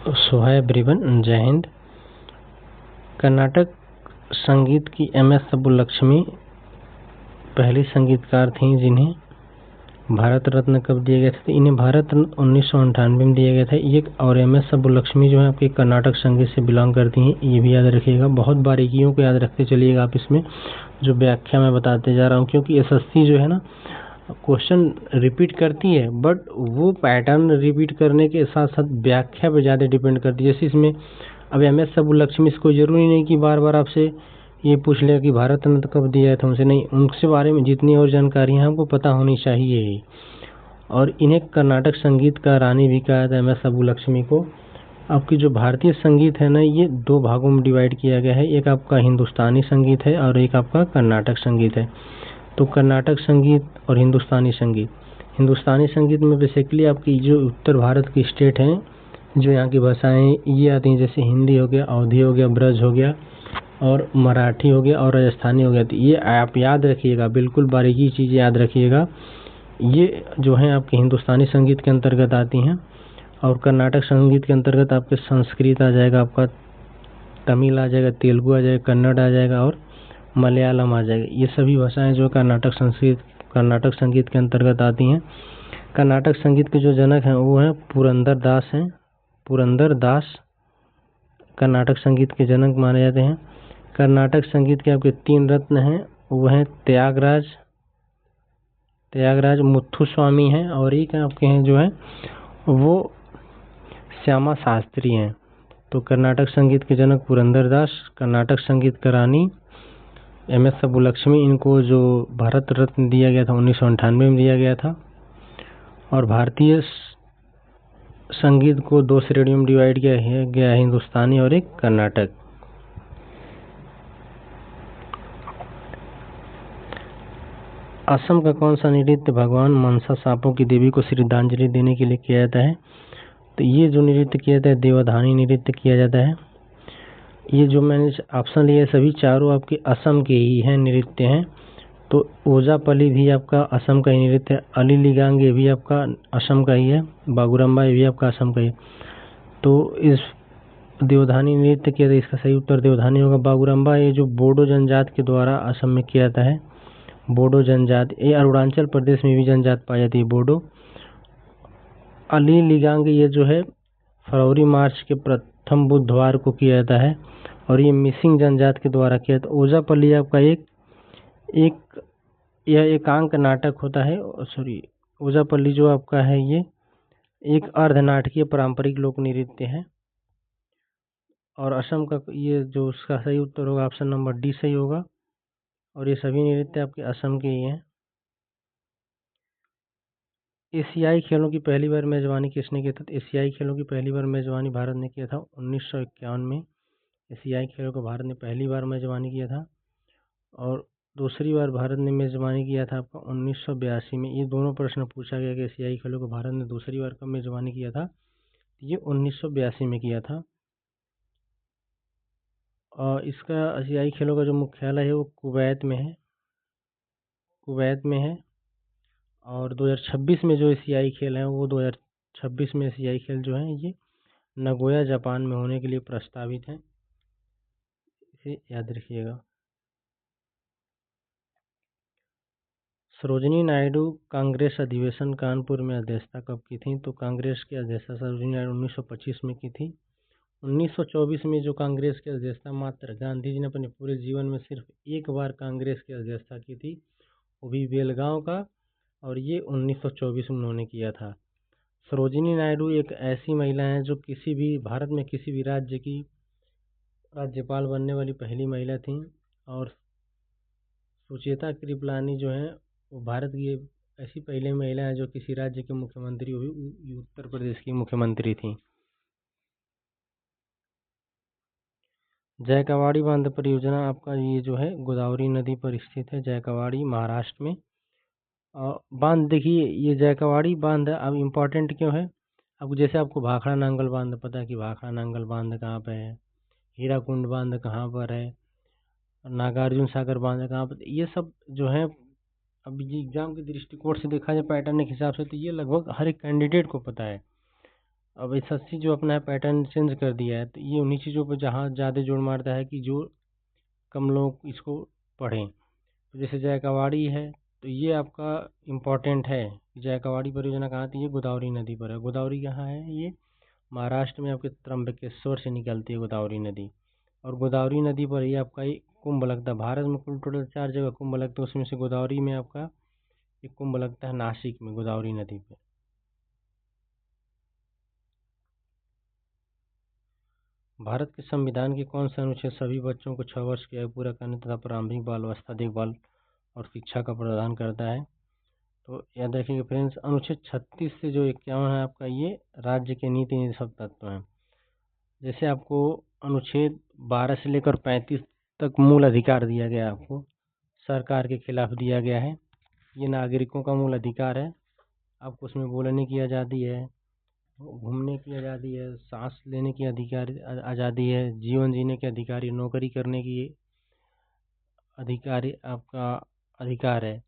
सो hi everyone, जय हिंद। कर्नाटक संगीत की एम.एस. सुब्बुलक्ष्मी पहली संगीतकार थीं जिन्हें भारत रत्न कब दिया गया था। तो इन्हें भारत रत्न 1998 में दिया गया था। ये और एम.एस. सुब्बुलक्ष्मी जो है आपके कर्नाटक संगीत से बिलोंग करती हैं, ये भी याद रखिएगा। बहुत बारीकियों को याद रखते चलिएगा आप इसमें, जो व्याख्या मैं बताते जा रहा हूँ, क्योंकि एसएससी जो है ना क्वेश्चन रिपीट करती है, बट वो पैटर्न रिपीट करने के साथ साथ व्याख्या पे ज़्यादा डिपेंड करती है। जैसे इसमें अब एम.एस. सुब्बुलक्ष्मी, इसको जरूरी नहीं कि बार बार आपसे ये पूछ ले कि भारत रत्न कब दिया था उनसे, नहीं, उनके बारे में जितनी और जानकारी है हमको पता होनी चाहिए। और इन्हें कर्नाटक संगीत का रानी भी कहा था एम.एस. सुब्बुलक्ष्मी को। आपकी जो भारतीय संगीत है ना, ये दो भागों में डिवाइड किया गया है। एक आपका हिंदुस्तानी संगीत है और एक आपका कर्नाटक संगीत है। तो कर्नाटक संगीत और हिंदुस्तानी संगीत में बेसिकली आपकी जो उत्तर भारत की स्टेट हैं, जो यहाँ की भाषाएं ये आती हैं, जैसे हिंदी हो गया, अवधी हो गया, ब्रज हो गया और मराठी हो गया और राजस्थानी हो गया। तो ये आप याद रखिएगा, बिल्कुल बारीकी चीज़ें याद रखिएगा। ये जो हैं आपके हिंदुस्तानी संगीत के अंतर्गत आती हैं। और कर्नाटक संगीत के अंतर्गत आपके संस्कृत आ जाएगा, आपका तमिल आ जाएगा, तेलुगु आ जाएगा, कन्नड़ आ जाएगा और मलयालम आ जाएगा। ये सभी भाषाएं जो कर्नाटक संगीत के अंतर्गत आती हैं। कर्नाटक संगीत के जो जनक हैं वो हैं पुरंदर दास हैं। पुरंदर दास कर्नाटक संगीत के जनक माने जाते हैं। कर्नाटक संगीत के आपके 3 रत्न हैं, वो हैं त्यागराज मुथुस्वामी हैं, और एक आपके हैं जो है वो श्यामा शास्त्री हैं। तो कर्नाटक संगीत के जनक पुरंदर दास, कर्नाटक संगीत का रानी एम.एस. सुब्बुलक्ष्मी, इनको जो भारत रत्न दिया गया था 1998 में दिया गया था। और भारतीय संगीत को 2 श्रेणियों में डिवाइड किया है, हिंदुस्तानी और एक कर्नाटक। असम का कौन सा नृत्य भगवान मनसा सांपों की देवी को श्रद्धांजलि देने के लिए किया जाता है। तो ये जो नृत्य किया जाता है देवधानी नृत्य किया जाता है। ये जो मैंने ऑप्शन लिए सभी चारों आपके असम के ही हैं, नृत्य हैं। तो ओजापल्ली भी आपका असम का ही नृत्य है। अली लिगांग ये भी आपका असम का ही है। बागुरम्बा ये भी आपका असम का ही है। तो इस देवधानी नृत्य किया था, इसका सही उत्तर देवधानी होगा। बागुरम्बा ये जो बोडो जनजात के द्वारा असम में किया जाता है। बोडो जनजात, ये अरुणाचल प्रदेश में भी जनजात पाई जाती है बोडो। अली लिगांग ये जो है फरवरी मार्च के प्रथम बुधवार को किया जाता है, और ये मिसिंग जनजात के द्वारा किया जाता है। ओजापल्ली आपका यह एकांक नाटक होता है। सॉरी, ओजापल्ली जो आपका है ये एक अर्धनाटकीय पारंपरिक लोक नृत्य है। और असम का ये जो उसका सही उत्तर होगा ऑप्शन नंबर डी सही होगा। और ये सभी नृत्य आपके असम के ही हैं। एशियाई खेलों की पहली बार मेजबानी किसने किया था। एशियाई खेलों की पहली बार मेजबानी भारत ने किया था 1951 में। एशियाई खेलों को भारत ने पहली बार मेजबानी किया था। और दूसरी बार भारत ने मेजबानी किया था आपका 1982 में। ये दोनों प्रश्न पूछा गया कि एशियाई खेलों को भारत ने दूसरी बार कब मेजबानी किया था। ये 1982 में किया था। और इसका एशियाई खेलों का जो मुख्यालय है वो कुवैत में है। और 2026 में जो एशियाई खेल हैं वो 2026 में एशियाई खेल जो हैं ये नगोया जापान में होने के लिए प्रस्तावित हैं, इसे याद रखिएगा। सरोजिनी नायडू कांग्रेस अधिवेशन कानपुर में अध्यक्षता कब की थी। तो कांग्रेस की अध्यक्षता सरोजिनी नायडू 1925 में की थी। 1924 में जो कांग्रेस की अध्यक्षता मात्र गांधी जी ने अपने पूरे जीवन में सिर्फ एक बार कांग्रेस की अध्यक्षता की थी, वो भी बेलगांव का, और ये 1924 में उन्होंने किया था। सरोजिनी नायडू एक ऐसी महिला हैं जो किसी भी भारत में किसी भी राज्य की राज्यपाल बनने वाली पहली महिला थी। और सुचेता कृपलानी जो है वो भारत की ऐसी पहली महिला है जो किसी राज्य के मुख्यमंत्री हुई, उत्तर प्रदेश की मुख्यमंत्री थी। जयकवाड़ी बांध परियोजना आपका ये जो है गोदावरी नदी पर स्थित है, जयकवाड़ी महाराष्ट्र में। बांध देखिए, ये जयकवाड़ी बांध अब इम्पोर्टेंट क्यों है। अब जैसे आपको भाखड़ा नांगल बांध पता है कि भाखड़ा नांगल बांध कहाँ पे है, हीराकुंड बांध कहाँ पर है, नागार्जुन सागर बांध कहाँ पर, ये सब जो है अब ये एग्जाम के दृष्टिकोण से देखा जाए पैटर्न के हिसाब से तो ये लगभग हर एक कैंडिडेट को पता है। अब एसएससी जो अपना पैटर्न चेंज कर दिया है, तो ये उन्हीं चीज़ों पर जहाँ ज़्यादा जोर मारता है कि जो कम लोग इसको पढ़ें। तो जैसे जायकवाड़ी है, तो ये आपका इम्पोर्टेंट है। जायकवाड़ी परियोजना कहाँ थी? ये गोदावरी नदी पर है। गोदावरी कहाँ है? ये महाराष्ट्र में आपके त्र्यंबकेश्वर से निकलती है गोदावरी नदी। और गोदावरी नदी पर ही आपका एक कुंभ लगता है। भारत में कुल टोटल 4 जगह कुंभ लगते हैं, उसमें से गोदावरी में आपका एक कुंभ लगता है नासिक में, गोदावरी नदी पे। भारत के संविधान के कौन सा अनुच्छेद सभी बच्चों को 6 वर्ष की आयु पूरा करने तथा प्रारंभिक बाल अवस्था देखभाल और शिक्षा का प्रदान करता है? तो याद रखिएगा फ्रेंड्स, अनुच्छेद 36 से जो 51 है आपका, ये राज्य के नीति निदेशक तत्व हैं। जैसे आपको अनुच्छेद 12 से लेकर 35 तक मूल अधिकार दिया गया है, आपको सरकार के खिलाफ दिया गया है। ये नागरिकों का मूल अधिकार है। आपको उसमें बोलने की आज़ादी है, घूमने की आज़ादी है, सांस लेने की आज़ादी है, जीवन जीने के अधिकार, नौकरी करने की अधिकारी आपका अधिकार है।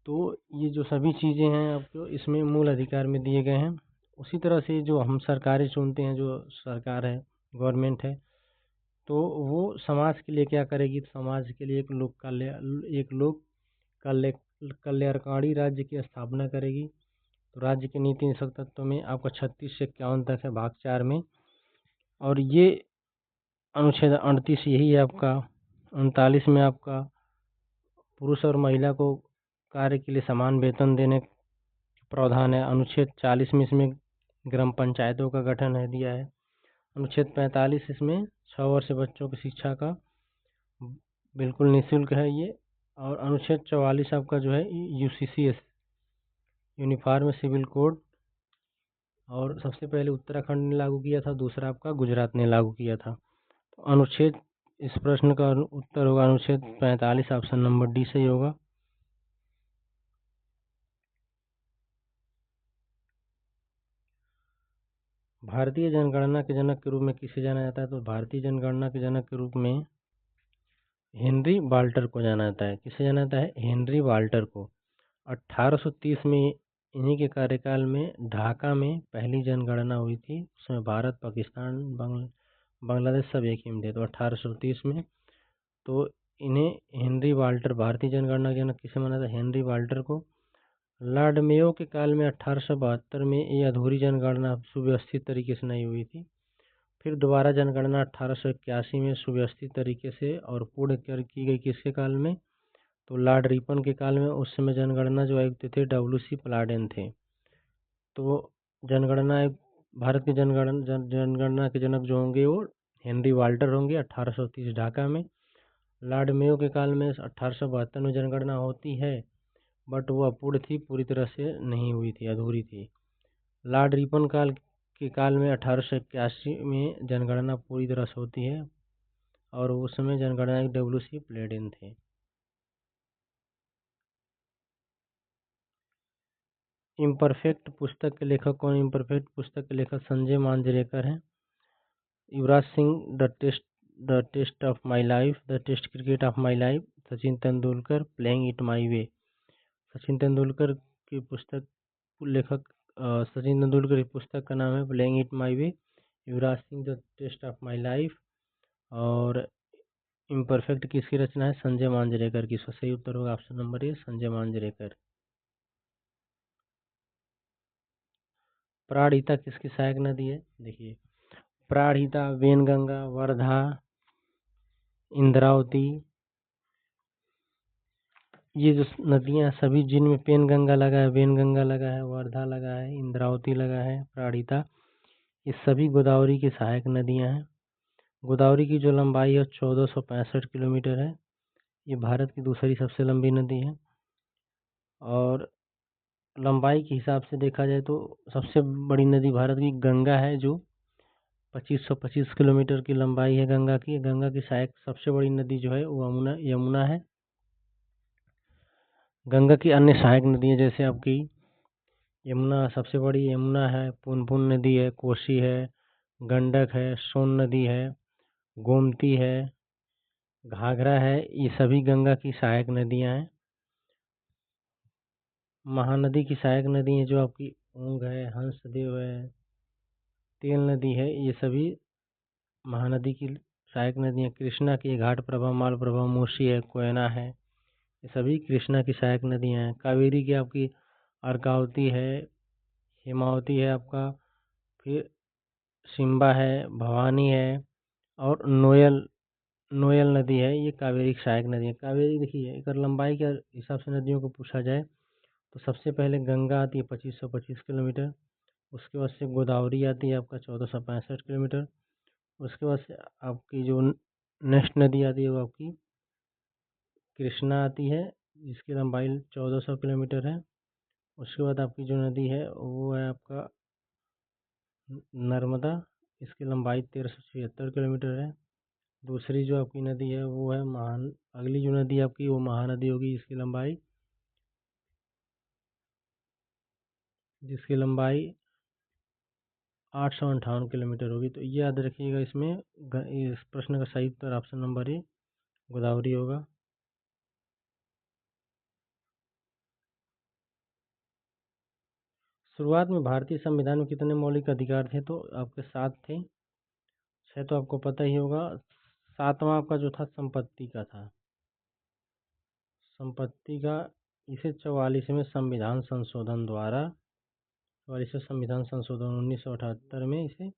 तो ये जो सभी चीज़ें हैं आपको इसमें मूल अधिकार में दिए गए हैं। उसी तरह से जो हम सरकारें चुनते हैं, जो सरकार है, गवर्नमेंट है, तो वो समाज के लिए क्या करेगी? तो समाज के लिए एक लोक कल्याणकारी राज्य की स्थापना करेगी। तो राज्य के नीति निदेशक तत्व में आपका 36 से 51 तक है, भाग 4 में। और ये अनुच्छेद 38 यही है आपका। 39 में आपका पुरुष और महिला को कार्य के लिए समान वेतन देने का प्रावधान है। अनुच्छेद 40 में इसमें ग्राम पंचायतों का गठन है दिया है। अनुच्छेद 45 इसमें 6 वर्ष से बच्चों की शिक्षा का बिल्कुल निःशुल्क है ये। और अनुच्छेद 44 आपका जो है यूसीसीएस, यूनिफॉर्म सिविल कोड, और सबसे पहले उत्तराखंड ने लागू किया था, दूसरा आपका गुजरात ने लागू किया था। तो अनुच्छेद, इस प्रश्न का उत्तर होगा अनुच्छेद 45, ऑप्शन नंबर डी सही होगा। भारतीय जनगणना के जनक के रूप में किसे जाना जाता है? तो भारतीय जनगणना के जनक के रूप में हेनरी वाल्टर को जाना जाता है। किसे जाना जाता है? हेनरी वाल्टर को। 1830 में इन्हीं के कार्यकाल में ढाका में पहली जनगणना हुई थी। उसमें भारत, पाकिस्तान, बांग्लादेश सब एक ही में थे। तो 1830 में तो इन्हें हेनरी वाल्टर, भारतीय जनगणना के जनक किसे माना था? हेनरी वाल्टर को। लॉर्ड मेयो के काल में 1872 में ये अधूरी जनगणना सुव्यवस्थित तरीके से नहीं हुई थी। फिर दोबारा जनगणना 1881 में सुव्यवस्थित तरीके से और पूर्ण की गई। किसके काल में? तो लॉर्ड रिपन के काल में। उस समय जनगणना जो आयुक्त थे डब्ल्यू.सी. प्लाडेन थे। तो जनगणना भारत के जनगणना के जनक जो होंगे वो हेनरी वाल्टर होंगे 1830 ढाका में। लॉर्ड मेयो के काल में 1872 में जनगणना होती है, बट वो अपूर्ण थी, पूरी तरह से नहीं हुई थी, अधूरी थी। लॉर्ड रिपन के काल में 1881 में जनगणना पूरी तरह से होती है, और उस समय जनगणना के डब्ल्यू.सी. प्लाडेन थे। इम्परफेक्ट पुस्तक के लेखक कौन? इम्परफेक्ट पुस्तक के लेखक संजय मांजरेकर हैं। Yuvraj Singh, the test of my life, the test cricket of my life. Sachin Tendulkar, playing it my way. Sachin Tendulkar की पुस्तक लेखक सचिन तेंदुलकर की पुस्तक का नाम है playing it my way. Yuvraj Singh, the test of my life. और इम्परफेक्ट किसकी रचना है? संजय मांजरेकर की। सही उत्तर होगा option number A, Sanjay Manjrekar. Pranhita किसकी सहायक नदी है? देखिए, प्राणहिता, वेनगंगा, वर्धा, इंद्रावती, ये जो नदियाँ सभी जिनमें पेनगंगा लगा है, वेनगंगा लगा है, वर्धा लगा है, इंद्रावती लगा है, प्राणहिता, ये सभी गोदावरी की सहायक नदियाँ हैं। गोदावरी की जो लंबाई है 1465 किलोमीटर है। ये भारत की दूसरी सबसे लंबी नदी है। और लंबाई के हिसाब से देखा जाए तो सबसे बड़ी नदी भारत की गंगा है, जो 2525 किलोमीटर की लंबाई है गंगा की। गंगा की सहायक सबसे बड़ी नदी जो है वो यमुना है। गंगा की अन्य सहायक नदियाँ जैसे आपकी यमुना सबसे बड़ी यमुना है, पुनपुन नदी है, कोसी है, गंडक है, सोन नदी है, गोमती है, घाघरा है, ये सभी गंगा की सहायक नदियाँ हैं। महानदी की सहायक नदी है जो आपकी ऊँग है, हंसदेव है, तेल नदी है, ये सभी महानदी की सहायक नदियाँ। कृष्णा की घाट प्रभा, मालप्रभा, मूसी है, कोयना है, ये सभी कृष्णा की सहायक नदियाँ हैं। कावेरी की आपकी अर्कावती है, हेमावती है आपका, फिर सिम्बा है, भवानी है और नोयल नदी है, ये कावेरी की सहायक नदी है। कावेरी देखिए अगर लंबाई के हिसाब से नदियों को पूछा जाए तो सबसे पहले गंगा आती है 2525 किलोमीटर, उसके बाद से गोदावरी आती है आपका 1465 किलोमीटर, उसके बाद से आपकी जो नेक्स्ट नदी आती है वो आपकी कृष्णा आती है जिसकी लंबाई 1400 किलोमीटर है। उसके बाद आपकी जो नदी है वो है आपका नर्मदा, इसकी लंबाई 1376 किलोमीटर है। दूसरी जो आपकी नदी है वो है अगली जो नदी आपकी वो महानदी होगी, जिसकी लंबाई 858 किलोमीटर होगी। तो ये याद रखिएगा, इसमें इस प्रश्न का सही उत्तर ऑप्शन नंबर ए गोदावरी होगा। शुरुआत में भारतीय संविधान में कितने मौलिक अधिकार थे? तो आपके 7 थे। 6 तो आपको पता ही होगा। 7वां आपका जो था संपत्ति का था, संपत्ति का। इसे 44वें संविधान संशोधन द्वारा, 44वें संविधान संशोधन 1978 में इसे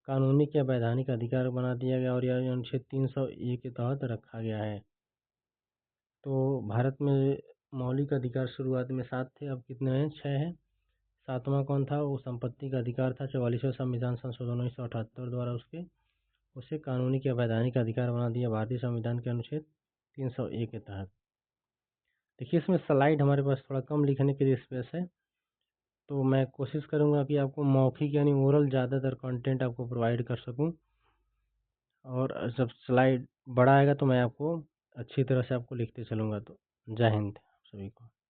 कानूनी या वैधानिक अधिकार बना दिया गया और यह अनुच्छेद 301 के तहत रखा गया है। तो भारत में मौलिक अधिकार शुरुआत में 7 थे, अब कितने हैं? 6 हैं। 7वां कौन था? वो संपत्ति का अधिकार था। 44वें संविधान संशोधन 1978 द्वारा उसे कानूनी या वैधानिक अधिकार बना दिया भारतीय संविधान के अनुच्छेद 301 के तहत। देखिए इसमें स्लाइड हमारे पास थोड़ा कम लिखने के लिए स्पेस है, तो मैं कोशिश करूँगा कि आपको मौखिक यानी ओरल ज़्यादातर कंटेंट आपको प्रोवाइड कर सकूँ, और जब स्लाइड बड़ा आएगा तो मैं आपको अच्छी तरह से आपको लिखते चलूँगा। तो जय हिंद सभी को।